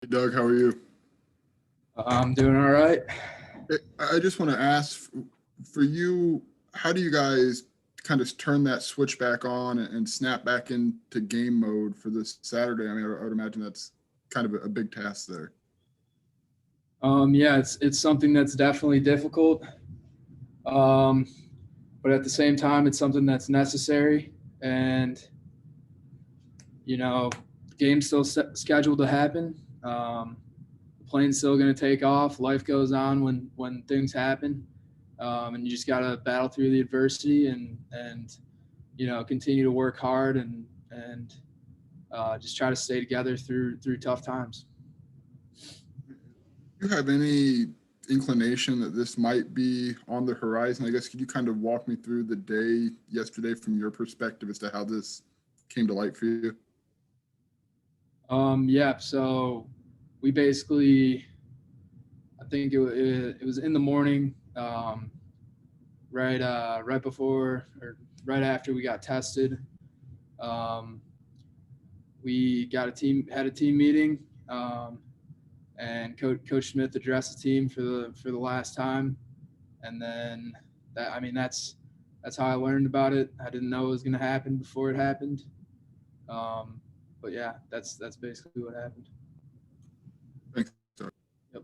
Hey Doug, how are you? I'm doing all right. I just want to ask for you, how do you guys kind of turn that switch back on and snap back into game mode for this Saturday? I mean, I would imagine that's kind of a big task there. Yeah, it's something that's definitely difficult, um, but at the same time, it's something that's necessary. And the game's still scheduled to happen. The plane's still going to take off. Life goes on when things happen, and you just got to battle through the adversity and continue to work hard and just try to stay together through tough times. Do you have any inclination that this might be on the horizon? I guess could you kind of walk me through the day yesterday from your perspective as to how this came to light for you? Yeah, so we basically, I think it was in the morning, right before or right after we got tested. Um, we had a team meeting, and Coach Smith addressed the team for the last time, and then that's how I learned about it. I didn't know it was going to happen before it happened, um, but yeah, that's basically what happened. Thanks, Doug. Yep.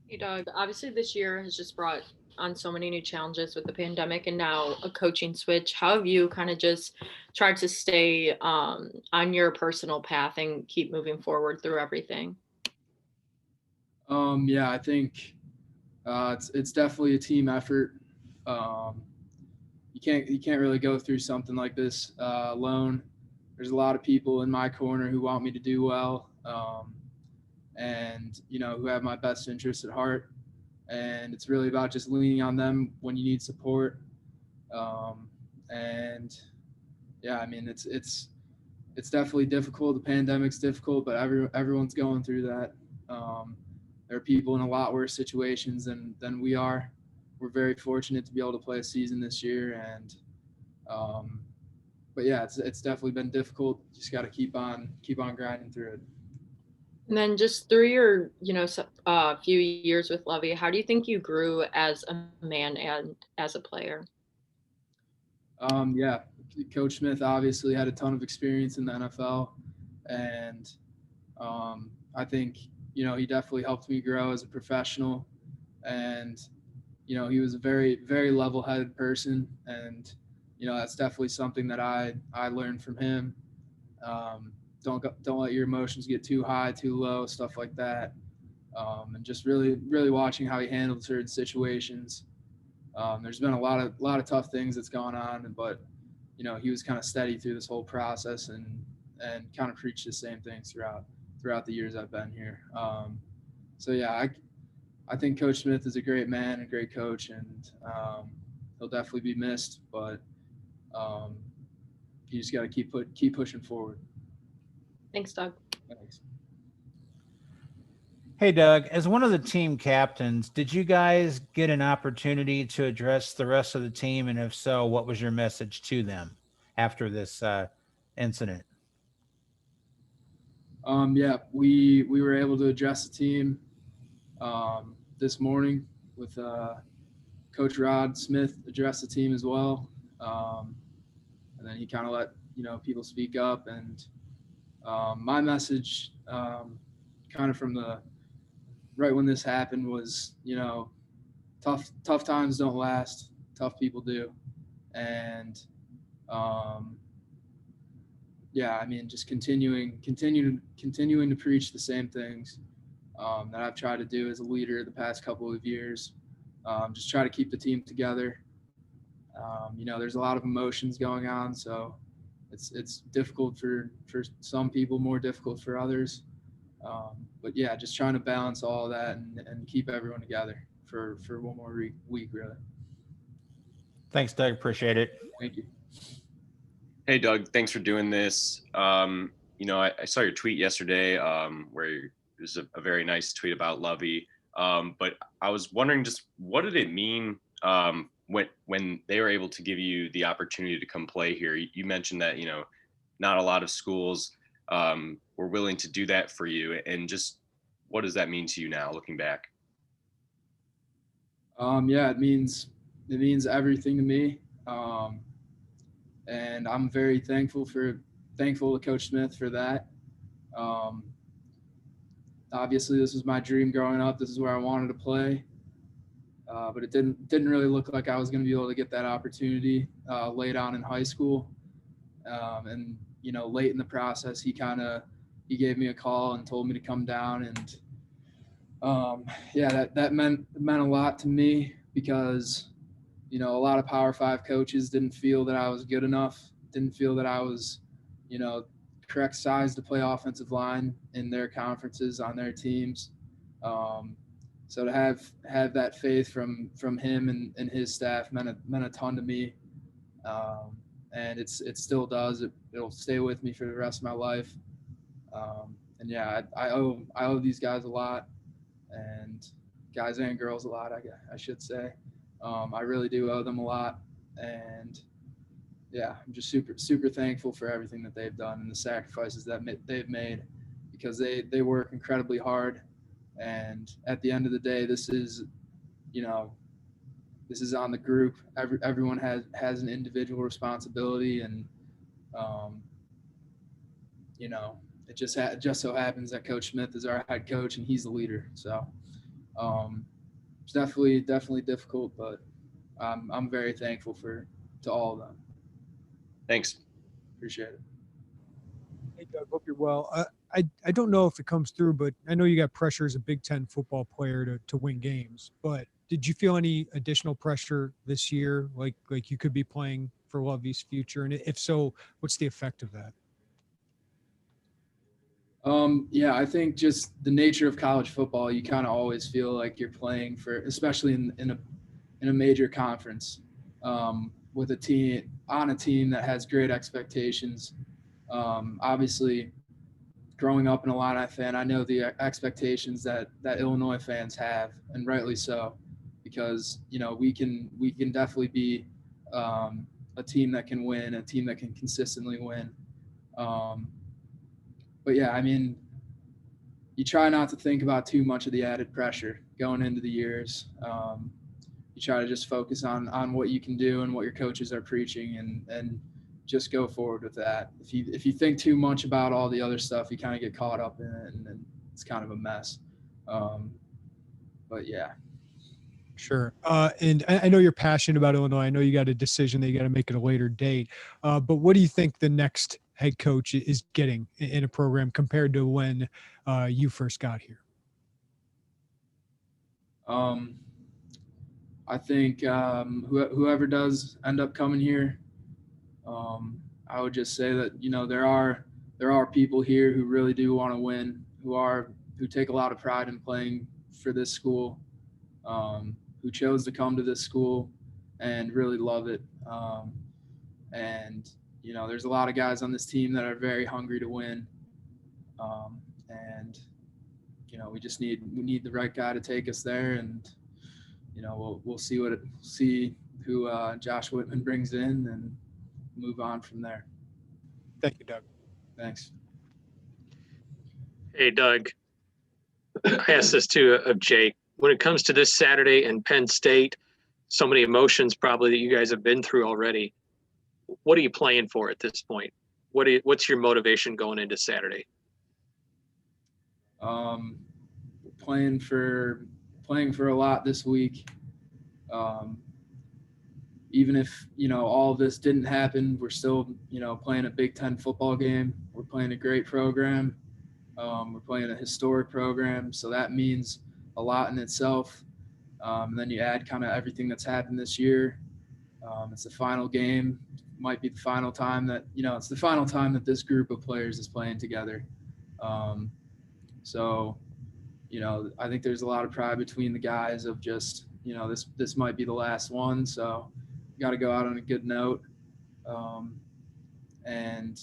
Hey, Doug. Obviously, this year has just brought on so many new challenges with the pandemic and now a coaching switch. How have you kind of just tried to stay on your personal path and keep moving forward through everything? Yeah, I think it's definitely a team effort. Um, you can't really go through something like this alone. There's a lot of people in my corner who want me to do well, and who have my best interests at heart. And it's really about just leaning on them when you need support. Um, and yeah, I mean it's definitely difficult. The pandemic's difficult, but everyone's going through that. Um, there are people in a lot worse situations than we are. We're very fortunate to be able to play a season this year, and um, but yeah, it's definitely been difficult. Just got to keep on grinding through it. And then just through your, few years with Lovey, how do you think you grew as a man and as a player? Yeah, Coach Smith obviously had a ton of experience in the NFL, and I think he definitely helped me grow as a professional, and he was a very level-headed person, and that's definitely something that I learned from him. Don't let your emotions get too high, too low, stuff like that, and just really watching how he handled certain situations. There's been a lot of tough things that's gone on, but he was kind of steady through this whole process and kind of preached the same things throughout the years I've been here. So yeah, I think Coach Smith is a great man, a great coach, and he'll definitely be missed. But um, you just got to keep pushing forward. Thanks, Doug. Thanks. Hey, Doug, as one of the team captains, did you guys get an opportunity to address the rest of the team? And if so, what was your message to them after this incident? Yeah, we were able to address the team this morning with Coach Rod Smith addressed the team as well, um, and then he kind of let people speak up. And my message, kind of from the right when this happened, was tough times don't last, tough people do, and um, yeah, I mean just continuing to preach the same things that I've tried to do as a leader the past couple of years. Just try to keep the team together. There's a lot of emotions going on, so it's difficult for some people, more difficult for others. But yeah, just trying to balance all of that and keep everyone together for one more week, really. Thanks, Doug. Appreciate it. Thank you. Hey, Doug, thanks for doing this. I saw your tweet yesterday where it was a very nice tweet about Lovey. But I was wondering just what did it mean when they were able to give you the opportunity to come play here? You mentioned that, not a lot of schools were willing to do that for you, and just what does that mean to you now looking back? Yeah, it means everything to me. And I'm very thankful to Coach Smith for that. Um, Obviously, this was my dream growing up. This is where I wanted to play, but it didn't really look like I was going to be able to get that opportunity late on in high school. And late in the process, he gave me a call and told me to come down, and yeah, that meant a lot to me because a lot of Power 5 coaches didn't feel that I was good enough, didn't feel that I was, correct size to play offensive line in their conferences on their teams. So to have that faith from him and his staff meant a ton to me. And it still does. It'll stay with me for the rest of my life. And yeah, I owe these guys a lot, and guys and girls a lot, I should say. I really do owe them a lot, and yeah, I'm just super thankful for everything that they've done and the sacrifices that they've made, because they work incredibly hard. And at the end of the day, this is on the group. Everyone has an individual responsibility, and it just so happens that Coach Smith is our head coach and he's the leader. So it's definitely difficult, but I'm very thankful to all of them. Thanks. Appreciate it. Hey, Doug, hope you're well. I don't know if it comes through, but I know you got pressure as a Big Ten football player to win games. But did you feel any additional pressure this year, like you could be playing for Lovie's future? And if so, what's the effect of that? Yeah, I think just the nature of college football, you kind of always feel like you're playing for, especially in a major conference, with a team that has great expectations. Obviously, growing up an Illini fan, I know the expectations that Illinois fans have, and rightly so, because we can definitely be a team that can win, a team that can consistently win. But yeah, I mean, you try not to think about too much of the added pressure going into the years. You try to just focus on what you can do and what your coaches are preaching, and just go forward with that. If you think too much about all the other stuff, you kind of get caught up in it, and it's kind of a mess. But yeah. Sure. And I know you're passionate about Illinois. I know you got a decision that you got to make at a later date. But what do you think the next head coach is getting in a program compared to when you first got here? I think whoever does end up coming here, I would just say that there are people here who really do want to win, who take a lot of pride in playing for this school, who chose to come to this school and really love it. And there's a lot of guys on this team that are very hungry to win, and we need the right guy to take us there, and we'll see who Josh Whitman brings in and move on from there. Thank you, Doug. Thanks. Hey, Doug. I asked this too of Jake. When it comes to this Saturday and Penn State, so many emotions probably that you guys have been through already. What are you playing for at this point? What's your motivation going into Saturday? Playing for a lot this week. Even if all of this didn't happen, we're still playing a Big Ten football game. We're playing a great program. We're playing a historic program, so that means a lot in itself. And then you add kind of everything that's happened this year. It's the final game. Might be the final time that it's the final time that this group of players is playing together. So I think there's a lot of pride between the guys of just this might be the last one, so got to go out on a good note. And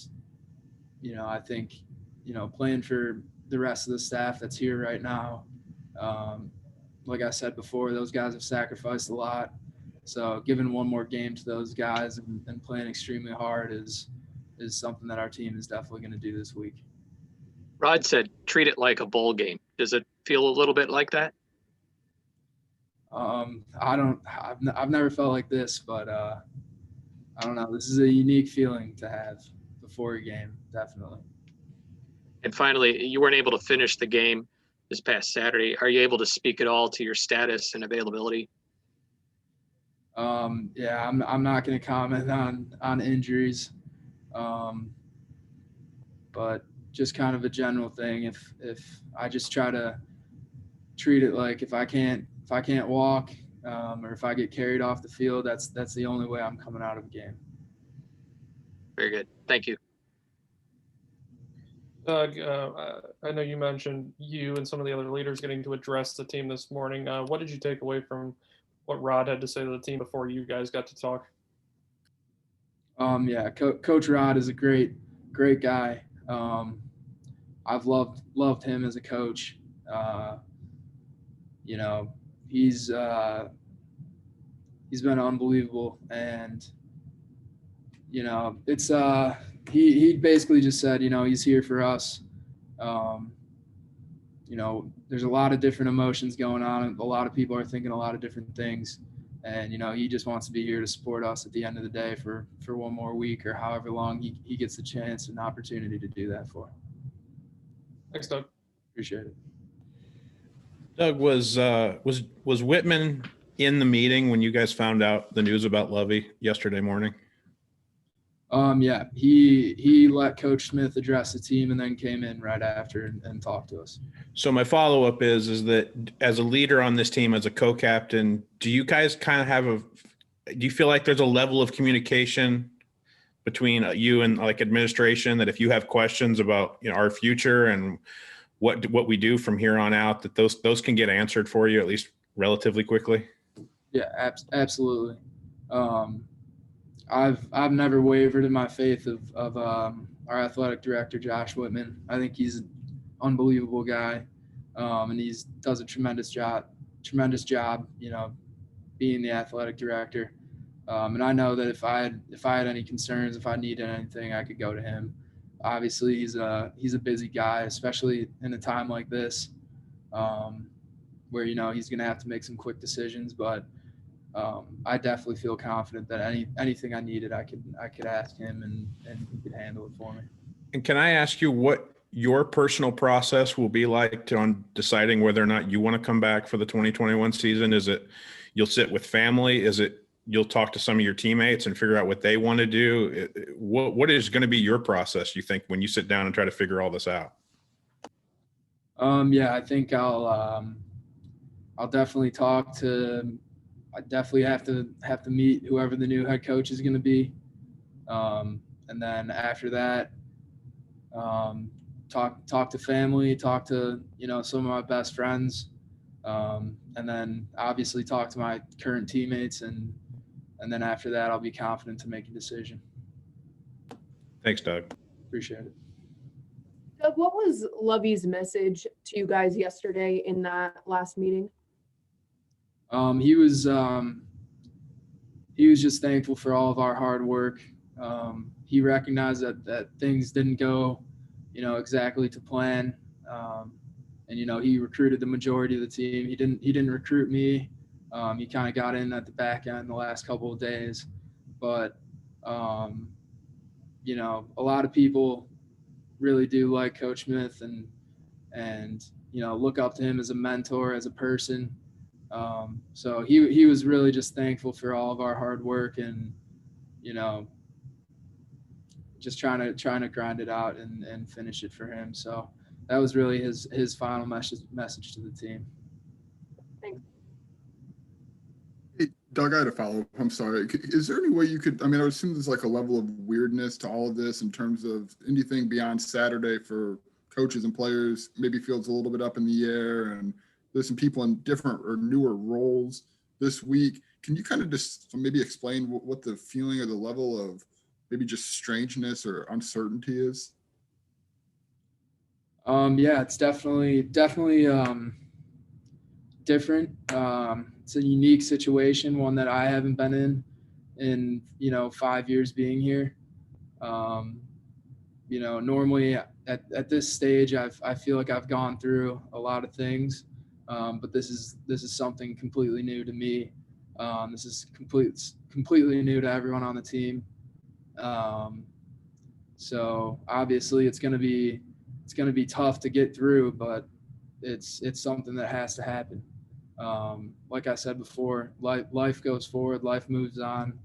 I think playing for the rest of the staff that's here right now, like I said before, those guys have sacrificed a lot. So giving one more game to those guys and playing extremely hard is something that our team is definitely going to do this week. Rod said, treat it like a bowl game. Does it feel a little bit like that? I've never felt like this, but I don't know. This is a unique feeling to have before a game, definitely. And finally, you weren't able to finish the game this past Saturday. Are you able to speak at all to your status and availability? Yeah, I'm not going to comment on injuries, but just kind of a general thing. If I just try to treat it like if I can't walk, or if I get carried off the field, that's the only way I'm coming out of a game. Very good. Thank you. Doug, I know you mentioned you and some of the other leaders getting to address the team this morning. What did you take away from what Rod had to say to the team before you guys got to talk? Yeah, Coach Rod is a great guy. I've loved him as a coach. You know, he's been unbelievable, and you know, it's he basically just said, you know, he's here for us. You know, there's a lot of different emotions going on. A lot of people are thinking a lot of different things. And, you know, he just wants to be here to support us at the end of the day for one more week or however long he gets the chance and opportunity to do that for. Thanks, Doug. Appreciate it. Doug, was Whitman in the meeting when you guys found out the news about Lovie yesterday morning? Yeah, he let Coach Smith address the team and then came in right after and talked to us. So my follow-up is that as a leader on this team, as a co-captain, do you guys kind of do you feel like there's a level of communication between you and like administration that if you have questions about, you know, our future and what we do from here on out, that those can get answered for you at least relatively quickly? Yeah, absolutely. I've never wavered in my faith of our athletic director, Josh Whitman. I think he's an unbelievable guy, and he does a tremendous job, you know, being the athletic director. And I know that if I had any concerns, if I needed anything, I could go to him. Obviously, he's a busy guy, especially in a time like this, where, you know, he's going to have to make some quick decisions, but I definitely feel confident that anything I needed, I could ask him and he could handle it for me. And can I ask you what your personal process will be like on deciding whether or not you want to come back for the 2021 season? Is it you'll sit with family? Is it you'll talk to some of your teammates and figure out what they want to do? What is going to be your process, you think, when you sit down and try to figure all this out? Yeah, I think I'll definitely talk to. I definitely have to meet whoever the new head coach is going to be, and then after that, talk to family, talk to, you know, some of my best friends, and then obviously talk to my current teammates, and then after that, I'll be confident to make a decision. Thanks, Doug. Appreciate it. Doug, what was Lovie's message to you guys yesterday in that last meeting? He was just thankful for all of our hard work. He recognized that things didn't go, you know, exactly to plan. And, you know, he recruited the majority of the team. He didn't recruit me. He kind of got in at the back end the last couple of days, but, you know, a lot of people really do like Coach Smith and, you know, look up to him as a mentor, as a person. So he was really just thankful for all of our hard work and, you know, just trying to grind it out and finish it for him. So that was really his final message to the team. Thanks. Hey, Doug, I had a follow-up. I'm sorry. Is there any way you could, I mean, I would assume there's like a level of weirdness to all of this in terms of anything beyond Saturday for coaches and players, maybe feels a little bit up in the air, and there's some people in different or newer roles this week. Can you kind of just maybe explain what the feeling or the level of maybe just strangeness or uncertainty is? Yeah, it's definitely different. It's a unique situation, one that I haven't been in, you know, 5 years being here. you know, normally at this stage, I feel like I've gone through a lot of things, but this is something completely new to me. This is completely new to everyone on the team. So obviously it's going to be tough to get through, but it's something that has to happen. Like I said before, life goes forward, life moves on.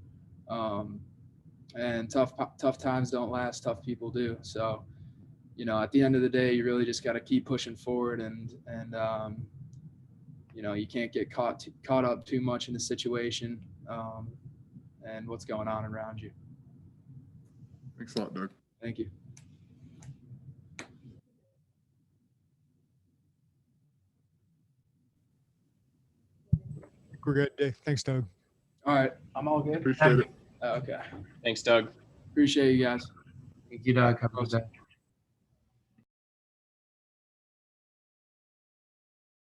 And tough times don't last, tough people do. So, you know, at the end of the day, you really just got to keep pushing forward, and you know, you can't get caught up too much in the situation and what's going on around you. Thanks a lot, Doug. Thank you. We're good, Dave. Thanks, Doug. All right, I'm all good. Appreciate it. Okay. Thanks, Doug. Appreciate you guys. Thank you, Doug. Have a good day.